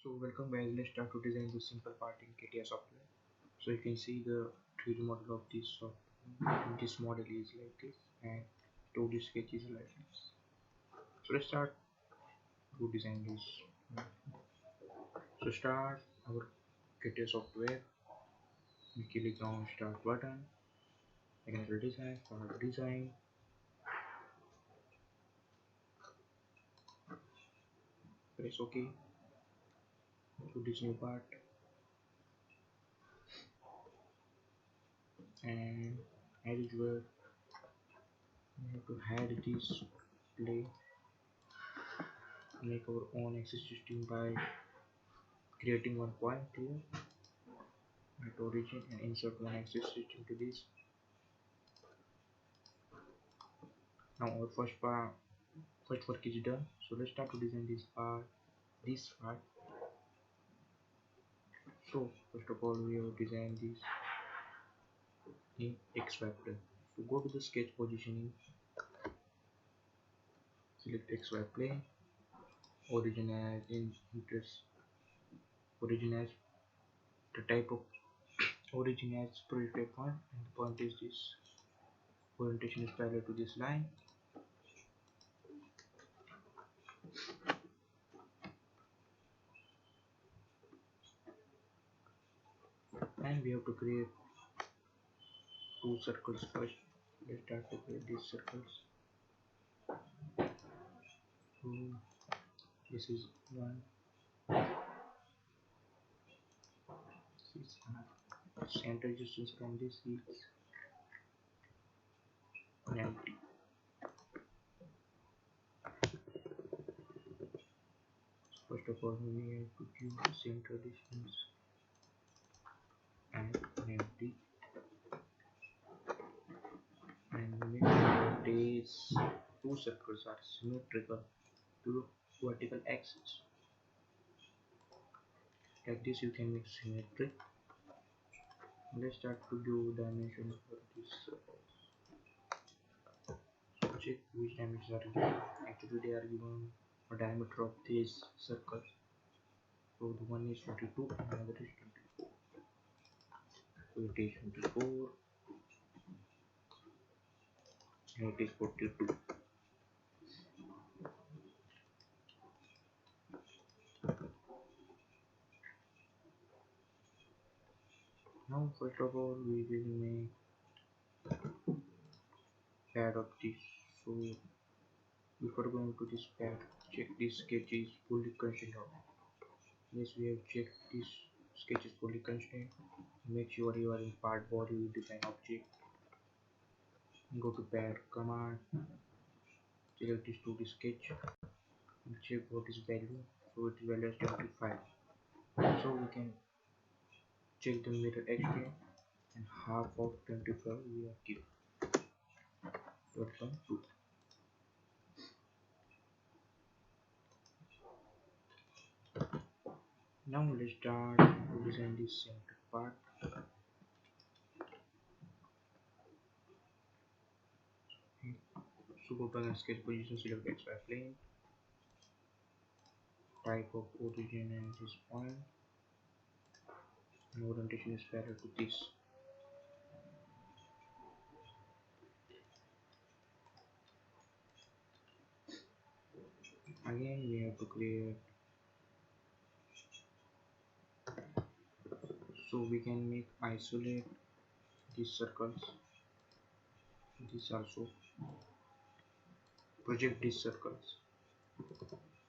So welcome guys, let's start to design this simple part in Catia software. So you can see the 3D model of this software. This model is like this and 2D sketch is like this. So let's start to design this. So start our Catia software. We click on start button. Mechanical design, start design. Press OK to this new part. And as usual, we have to hide this play. Make our own axis system by creating one point here at origin and insert one axis system to this. Now our first work is done. So let's start to design this part. So first of all, we have designed this in XY plane. So go to the sketch positioning, select XY plane, origin as origin as the type of origin as projected point, and the point is this. Orientation is parallel to this line. And we have to create two circles first. Let's start to create these circles. So this is one. This is center distance from this is 90. First of all, we have to give center distance and 90, and make sure these two circles are symmetrical to the vertical axis. Like this, you can make symmetry. Let's start to do dimension for this circles. So check which dimensions are given. Actually, they are given a diameter of these circles. So the one is 22 and another is 24. So it is 24 and it is 42. Now first of all, we will make pad of this. So before going to this pad, check this sketch is fully constrained. Yes, we have checked this sketch is fully constrained. Make sure you are in part body design object. Go to pad command, select this 2D sketch and check what is value. So its value is 25. So we can check the mirror extreme and half of 25 we are given 12.2. Now let's start to design this center part. So go to the sketch position, select XY plane, type of origin and this point, and orientation is parallel to this. Again we have to create, so we can make isolate these circles. This also project these circles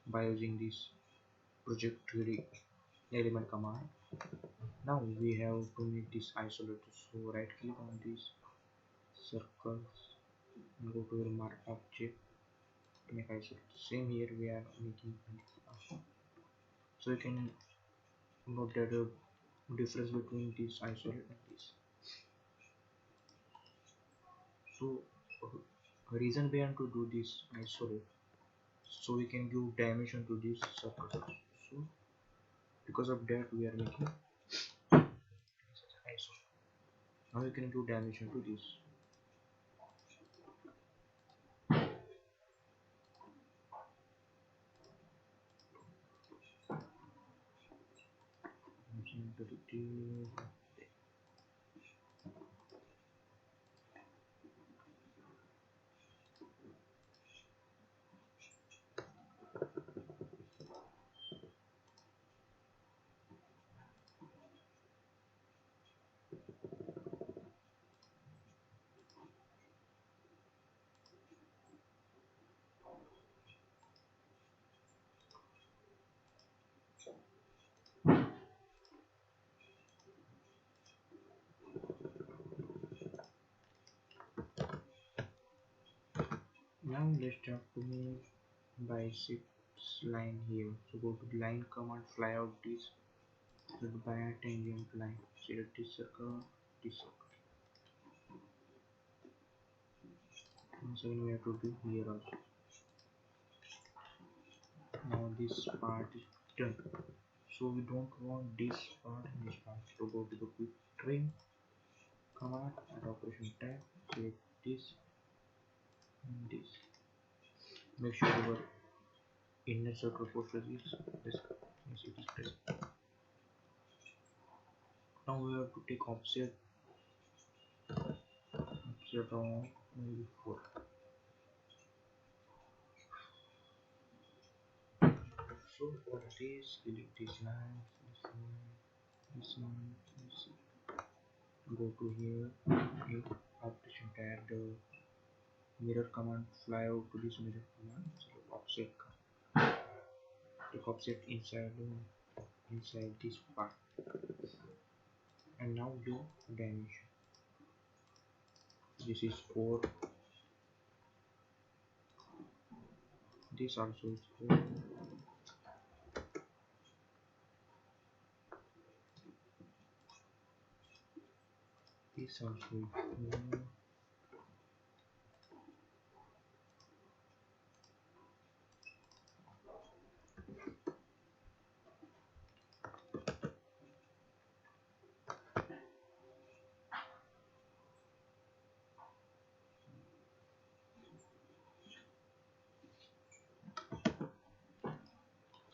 by using this project 3D element command. Now we have to make this isolated. So right click on these circles and go to your mark object, make isolate. Same here, we are making so you can note that the difference between this isolate and this. So reason behind to do this isolate, so we can give dimension to this circle. So because of that we are making isolate. Now you can give dimension to this. Now let's start to make biceps line here. So go to the line command, fly out this by a tangent line. Select this circle, this circle. And second we have to do here also. Now this part is done. So we don't want this part and this part. So go to the quick trim command and operation tab. Select this and this. Make sure your inner circle posture is this. Yes, it is pressed. Now we have to take offset on maybe 4. So for this, select this line, this one, this one, this one. Go to here, in operation tab, the mirror command, fly out to this mirror command, select offset command. Take offset inside this part, and now do dimension. This is 4. This also is 4. This also is 4.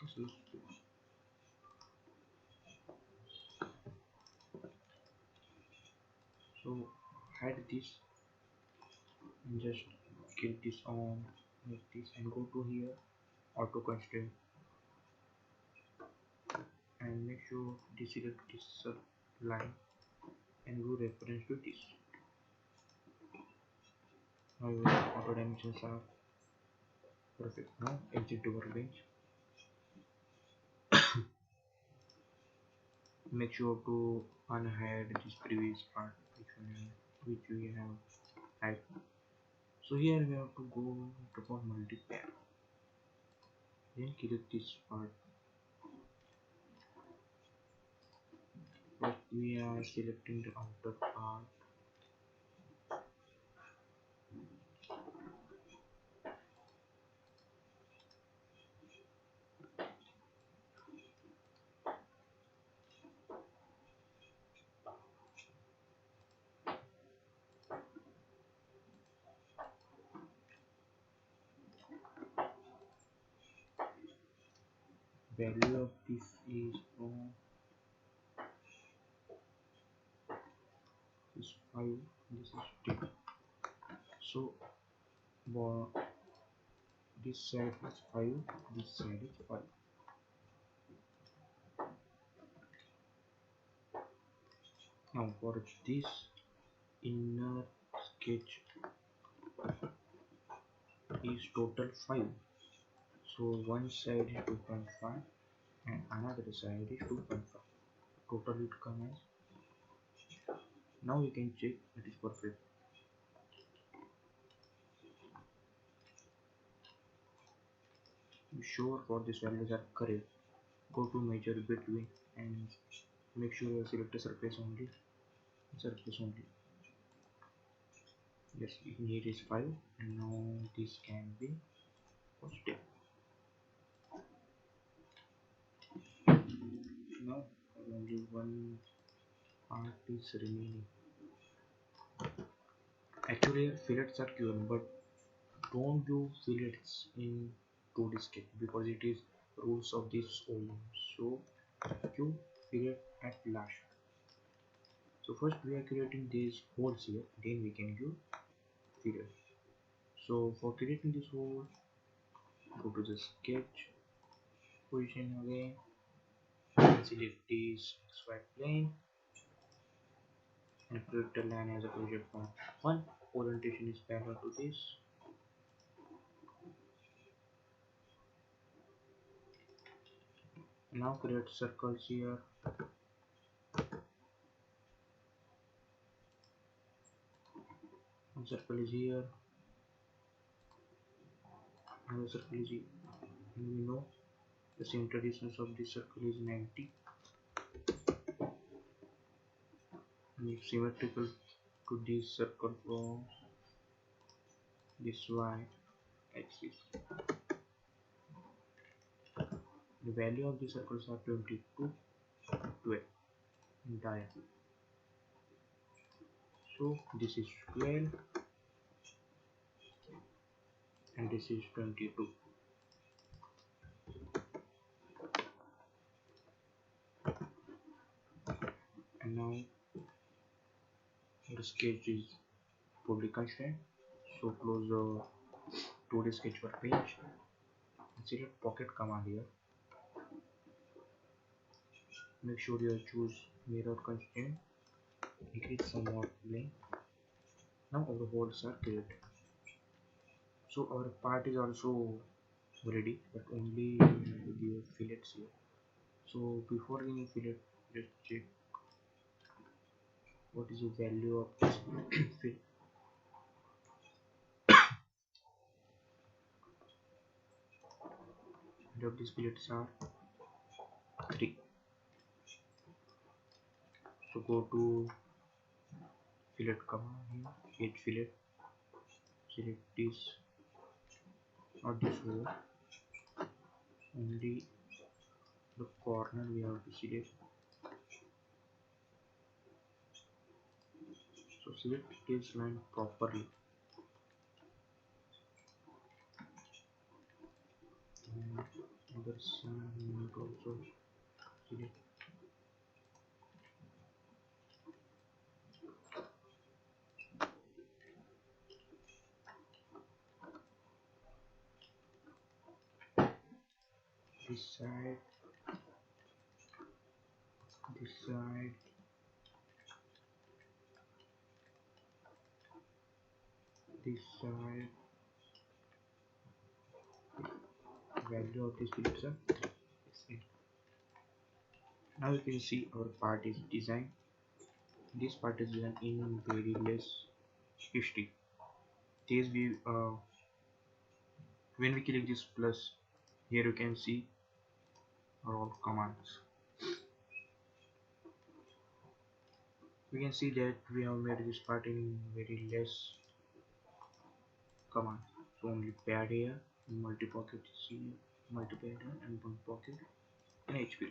This is 4. So hide this and just keep this on like this, and go to here, auto constraint, and make sure deselect this line and do reference to this. Now your auto dimensions are perfect. Now exit to workbench. Make sure to unhide this previous part which we have hide. So here we have to go to for multipair. Then click this part. First we are selecting the outer part. Value of this is from this 5, this is 10. So this side is 5, this side is 5. Now for this inner sketch is total 5. So one side is 2.5 and another side is 2.5. Total it comes. Now you can check it is perfect. Be sure for these values are correct. Go to measure between and make sure you select a surface only. Surface only. Yes, here is 5 and now this can be positive. Now only one part is remaining. Actually fillets are given, but don't do fillets in 2D sketch because it is rules of this OEM. So you period at last. So first we are creating these holes here, then we can give period. So for creating this hole, go to the sketch position again and select this XY plane and create the line as a project point 1. Orientation is parallel to this. Now create circles here. One circle is here, another circle is here. And we know the center distance of this circle is 90 and it's symmetrical to this circle from this y axis. The value of the circles are 22, 12 in diameter. So this is 12 and this is 22. And now the sketch is fully constrained. So close the 2D sketch workbench and select pocket command here. Make sure you choose mirror constraint. Increase somewhat length. Now our holes are created. So our part is also ready, but only we have to give fillets here. So before giving fillet, just check what is the value of this fillet. And of these fillets are 3. So go to fillet command here, edge fillet, select this, not this hole, only the corner we have to select. So select this line properly. And other side we need to also select. This side, this side, this side. Value of this fillets are 3. Now you can see our part is designed. This part is done in very less history. This we when we click this plus, here you can see all commands. We can see that we have made this part in very less commands. So only pad here, multi pocket here, multi pad here, and one pocket and HP.